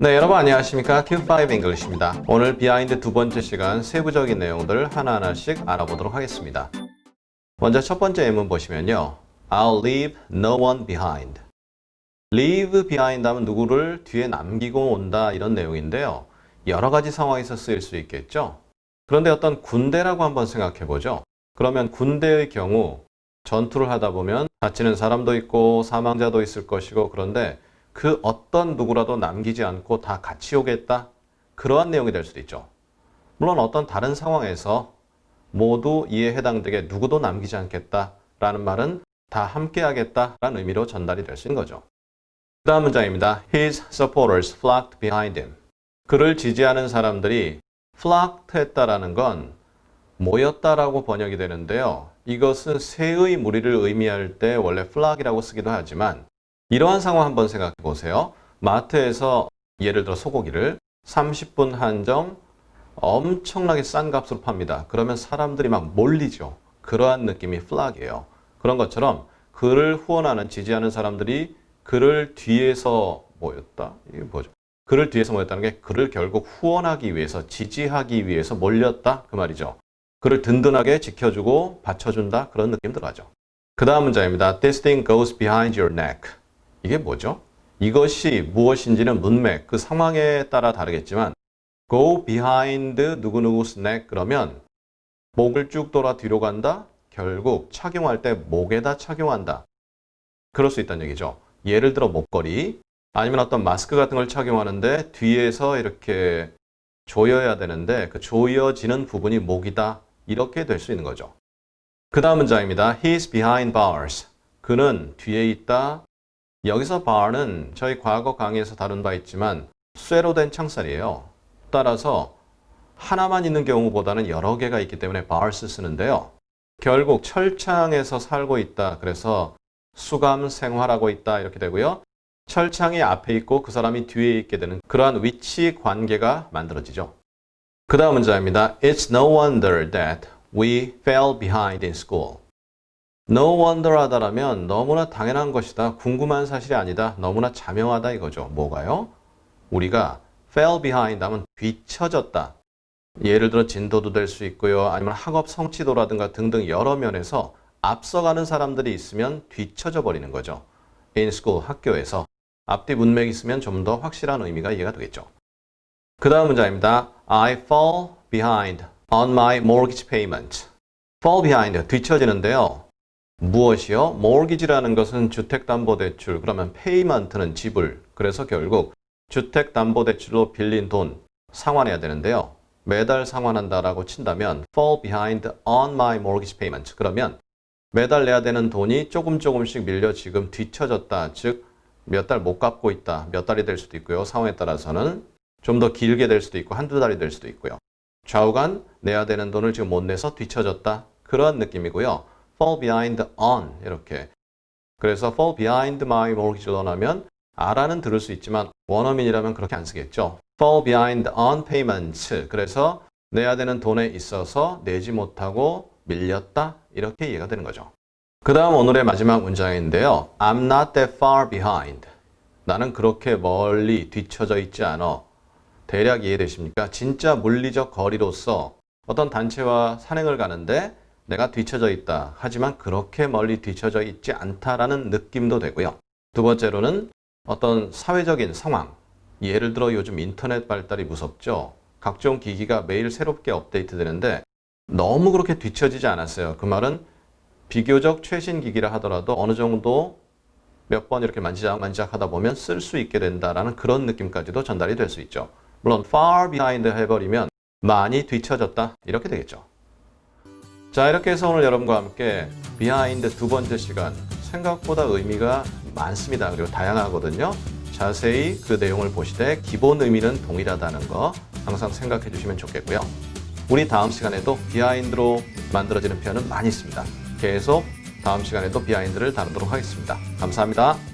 네, 여러분 안녕하십니까? Q5 English입니다. 오늘 비하인드 두 번째 시간 세부적인 내용들 하나하나씩 알아보도록 하겠습니다. 먼저 첫 번째 예문 보시면요. I'll leave no one behind. leave behind 하면 누구를 뒤에 남기고 온다 이런 내용인데요. 여러 가지 상황에서 쓰일 수 있겠죠. 그런데 어떤 군대라고 한번 생각해 보죠. 그러면 군대의 경우 전투를 하다 보면 다치는 사람도 있고 사망자도 있을 것이고 그런데 그 어떤 누구라도 남기지 않고 다 같이 오겠다? 그러한 내용이 될 수도 있죠. 물론 어떤 다른 상황에서 모두 이에 해당되게 누구도 남기지 않겠다라는 말은 다 함께 하겠다라는 의미로 전달이 될 수 있는 거죠. 그 다음 문장입니다. His supporters flocked behind him. 그를 지지하는 사람들이 flocked 했다라는 건 모였다라고 번역이 되는데요. 이것은 새의 무리를 의미할 때 원래 flock이라고 쓰기도 하지만 이러한 상황 한번 생각해 보세요. 마트에서 예를 들어 소고기를 30분 한정 엄청나게 싼 값으로 팝니다. 그러면 사람들이 막 몰리죠. 그러한 느낌이 flock이에요. 그런 것처럼 그를 후원하는 지지하는 사람들이 그를 뒤에서 모였다. 이게 뭐죠? 그를 뒤에서 모였다는 게 그를 결국 후원하기 위해서 지지하기 위해서 몰렸다 그 말이죠. 그를 든든하게 지켜주고 받쳐준다 그런 느낌 들어가죠. 그 다음 문장입니다. This thing goes behind your neck. 이게 뭐죠? 이것이 무엇인지는 문맥, 그 상황에 따라 다르겠지만 go behind 누구누구's neck 그러면 목을 쭉 돌아 뒤로 간다? 결국 착용할 때 목에다 착용한다. 그럴 수 있다는 얘기죠. 예를 들어 목걸이 아니면 어떤 마스크 같은 걸 착용하는데 뒤에서 이렇게 조여야 되는데 그 조여지는 부분이 목이다. 이렇게 될 수 있는 거죠. 그 다음 문장입니다. He's behind bars. 그는 뒤에 있다. 여기서 bar는 저희 과거 강의에서 다룬 바 있지만 쇠로 된 창살이에요. 따라서 하나만 있는 경우보다는 여러 개가 있기 때문에 bars 쓰는데요. 결국 철창에서 살고 있다. 그래서 수감 생활하고 있다. 이렇게 되고요. 철창이 앞에 있고 그 사람이 뒤에 있게 되는 그러한 위치 관계가 만들어지죠. 그 다음 문장입니다. It's no wonder that we fell behind in school. No wonder 하다라면 너무나 당연한 것이다. 궁금한 사실이 아니다. 너무나 자명하다 이거죠. 뭐가요? 우리가 fell behind 하면 뒤처졌다. 예를 들어 진도도 될 수 있고요. 아니면 학업 성취도라든가 등등 여러 면에서 앞서가는 사람들이 있으면 뒤처져 버리는 거죠. In school, 학교에서. 앞뒤 문맥이 있으면 좀 더 확실한 의미가 이해가 되겠죠. 그 다음 문장입니다. I fall behind on my mortgage payment. fall behind, 뒤처지는데요. 무엇이요? mortgage라는 것은 주택담보대출, 그러면 payment는 지불. 그래서 결국 주택담보대출로 빌린 돈 상환해야 되는데요. 매달 상환한다라고 친다면 fall behind on my mortgage payment. 그러면 매달 내야 되는 돈이 조금씩 밀려 지금 뒤처졌다. 즉 몇 달 못 갚고 있다. 몇 달이 될 수도 있고요. 상황에 따라서는 좀 더 길게 될 수도 있고 한두 달이 될 수도 있고요. 좌우간 내야 되는 돈을 지금 못 내서 뒤처졌다. 그런 느낌이고요. fall behind on 이렇게. 그래서 fall behind my mortgage loan 하면 R는 들을 수 있지만 원어민이라면 그렇게 안 쓰겠죠. fall behind on payments. 그래서 내야 되는 돈에 있어서 내지 못하고 밀렸다. 이렇게 이해가 되는 거죠. 그 다음 오늘의 마지막 문장인데요. I'm not that far behind. 나는 그렇게 멀리 뒤처져 있지 않아. 대략 이해되십니까? 진짜 물리적 거리로서 어떤 단체와 산행을 가는데 내가 뒤처져 있다. 하지만 그렇게 멀리 뒤처져 있지 않다라는 느낌도 되고요. 두 번째로는 어떤 사회적인 상황. 예를 들어 요즘 인터넷 발달이 무섭죠. 각종 기기가 매일 새롭게 업데이트 되는데 너무 그렇게 뒤처지지 않았어요. 그 말은 비교적 최신 기기라 하더라도 어느 정도 몇 번 이렇게 만지작 하다 보면 쓸 수 있게 된다라는 그런 느낌까지도 전달이 될 수 있죠. 물론 far behind 해버리면 많이 뒤처졌다 이렇게 되겠죠. 자, 이렇게 해서 오늘 여러분과 함께 behind 두 번째 시간 생각보다 의미가 많습니다. 그리고 다양하거든요. 자세히 그 내용을 보시되 기본 의미는 동일하다는 거 항상 생각해 주시면 좋겠고요. 우리 다음 시간에도 behind로 만들어지는 표현은 많이 있습니다. 계속 다음 시간에도 behind를 다루도록 하겠습니다. 감사합니다.